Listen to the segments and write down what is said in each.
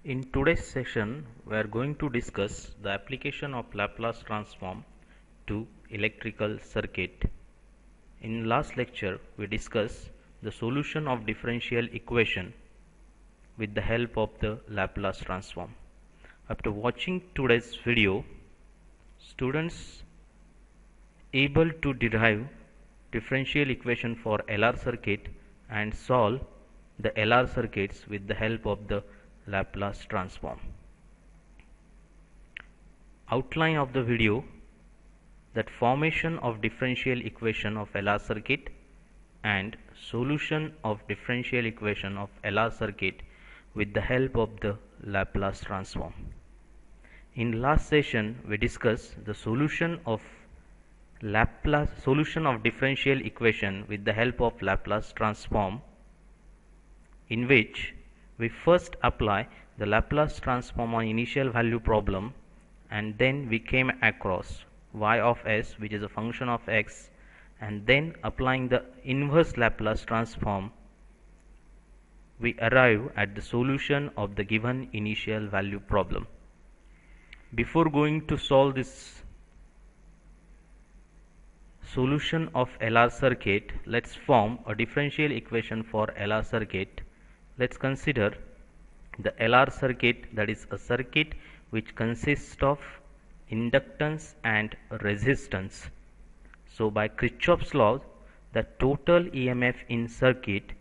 In today's session, we are going to discuss the application of Laplace transform to electrical circuit. In last lecture, we discussed the solution of differential equation with the help of the Laplace transform. After watching today's video, students able to derive differential equation for LR circuit and solve the LR circuits with the help of the Laplace transform. Outline of the video: that formation of differential equation of LR circuit and solution of differential equation of LR circuit with the help of the Laplace transform. In last session, we discussed the solution of differential equation with the help of Laplace transform, in which we first apply the Laplace transform on initial value problem, and then we came across y of s, which is a function of x, and then applying the inverse Laplace transform, we arrive at the solution of the given initial value problem. Before going to solve this solution of LR circuit, let's form a differential equation for LR circuit. Let's consider the LR circuit, that is a circuit which consists of inductance and resistance. So by Kirchhoff's law, the total EMF in circuit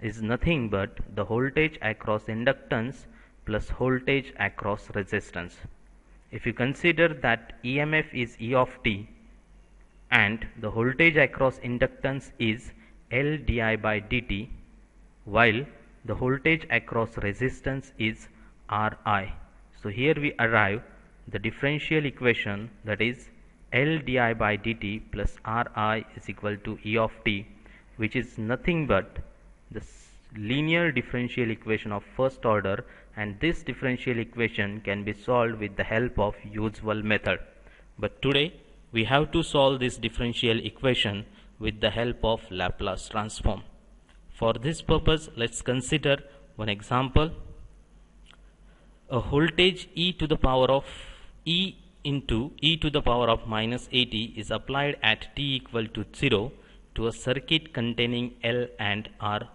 is nothing but the voltage across inductance plus voltage across resistance. If you consider that EMF is E of t and the voltage across inductance is L di by dt, while the voltage across resistance is Ri. So here we arrive the differential equation, that is L di by dt plus Ri is equal to E of t, which is nothing but the linear differential equation of first order, and this differential equation can be solved with the help of usual method. But today we have to solve this differential equation with the help of Laplace transform. For this purpose, let's consider one example. A voltage e to the power of e into e to the power of minus 80 is applied at t equal to 0 to a circuit containing L and R.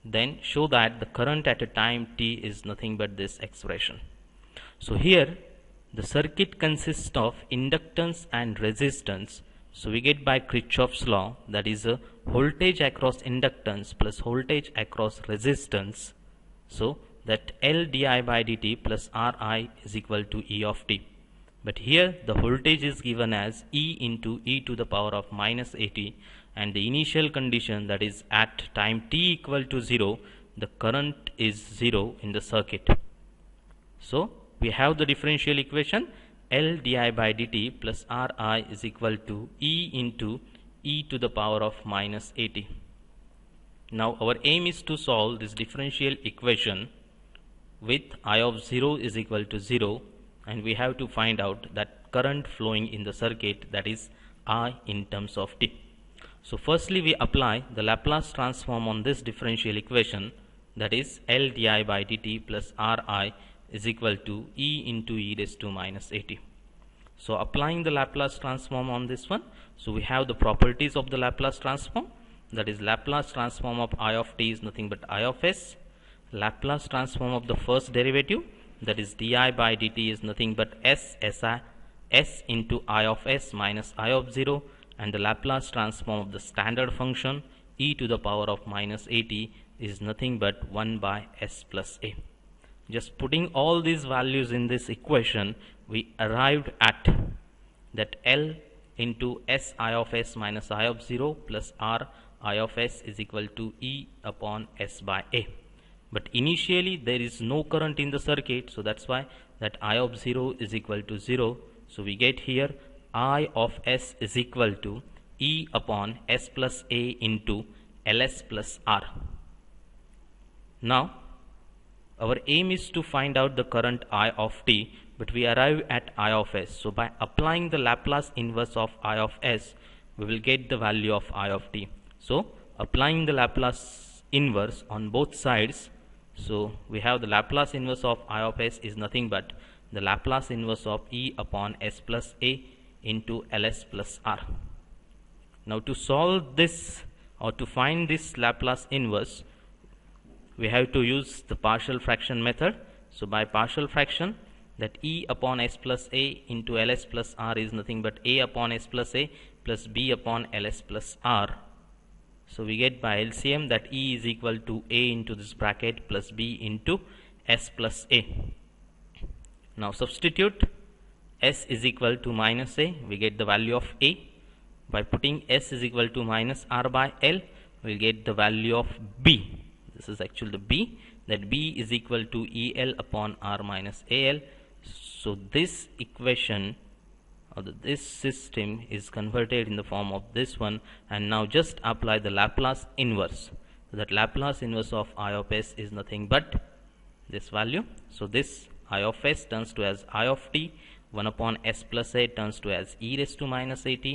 Then show that the current at a time t is nothing but this expression. So here the circuit consists of inductance and resistance. So we get by Kirchhoff's law, that is a voltage across inductance plus voltage across resistance. So that L di by dt plus Ri is equal to E of t. But here the voltage is given as E into e to the power of minus 80, and the initial condition, that is at time t equal to 0, the current is 0 in the circuit. So we have the differential equation L di by dt plus Ri is equal to E into e to the power of minus 80. Now our aim is to solve this differential equation with I of 0 is equal to 0, and we have to find out that current flowing in the circuit, that is I in terms of t. So firstly we apply the Laplace transform on this differential equation, that is L di by dt plus Ri is equal to E into e raised to minus 80. So applying the Laplace transform on this one, so we have the properties of the Laplace transform, that is Laplace transform of I of t is nothing but I of s. Laplace transform of the first derivative, that is di by dt is nothing but s into I of s minus I of 0, and the Laplace transform of the standard function e to the power of minus 80 is nothing but 1 by s plus a. Just putting all these values in this equation, we arrived at that L into s I of s minus I of 0 plus r I of s is equal to E upon s by a. But initially there is no current in the circuit, so that's why that I of 0 is equal to 0. So we get here I of s is equal to E upon s plus a into Ls plus r. Now our aim is to find out the current I of t, but we arrive at I of s. So by applying the Laplace inverse of I of s, we will get the value of I of t. So applying the Laplace inverse on both sides, So we have the Laplace inverse of I of s is nothing but the Laplace inverse of e upon s plus a into ls plus r. Now to solve this or to find this Laplace inverse, we have to use the partial fraction method. So by partial fraction, that e upon s plus a into ls plus r is nothing but a upon s plus a plus b upon ls plus r. So we get by LCM that e is equal to a into this bracket plus b into s plus a. Now substitute s is equal to minus a, we get the value of a. By putting s is equal to minus r by l, we will get the value of b. This is actually the b, that b is equal to el upon r minus al. So this equation or this system is converted in the form of this one, and now just apply the Laplace inverse. So that Laplace inverse of I of s is nothing but this value. So this I of s turns to as I of t, 1 upon s plus a turns to as e raised to minus at,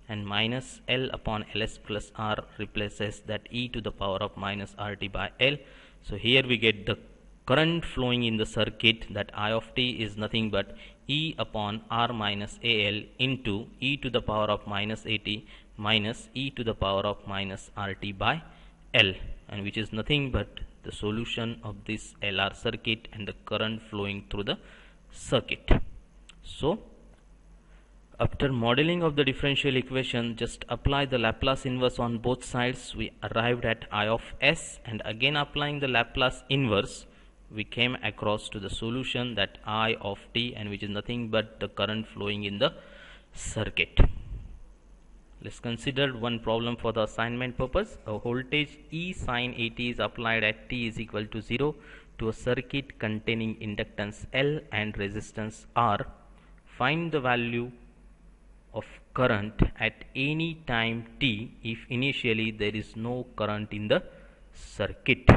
and minus l upon ls plus r replaces that e to the power of minus rt by l. So here we get the current flowing in the circuit, that I of t is nothing but e upon r minus al into e to the power of minus at minus e to the power of minus rt by l, and which is nothing but the solution of this LR circuit and the current flowing through the circuit. So after modeling of the differential equation, just apply the Laplace inverse on both sides. We arrived at I of s, and again applying the Laplace inverse, we came across to the solution, that I of t, and which is nothing but the current flowing in the circuit. Let's consider one problem for the assignment purpose. A voltage E sin at is applied at t is equal to 0 to a circuit containing inductance L and resistance R. Find the value of current at any time t if initially there is no current in the circuit.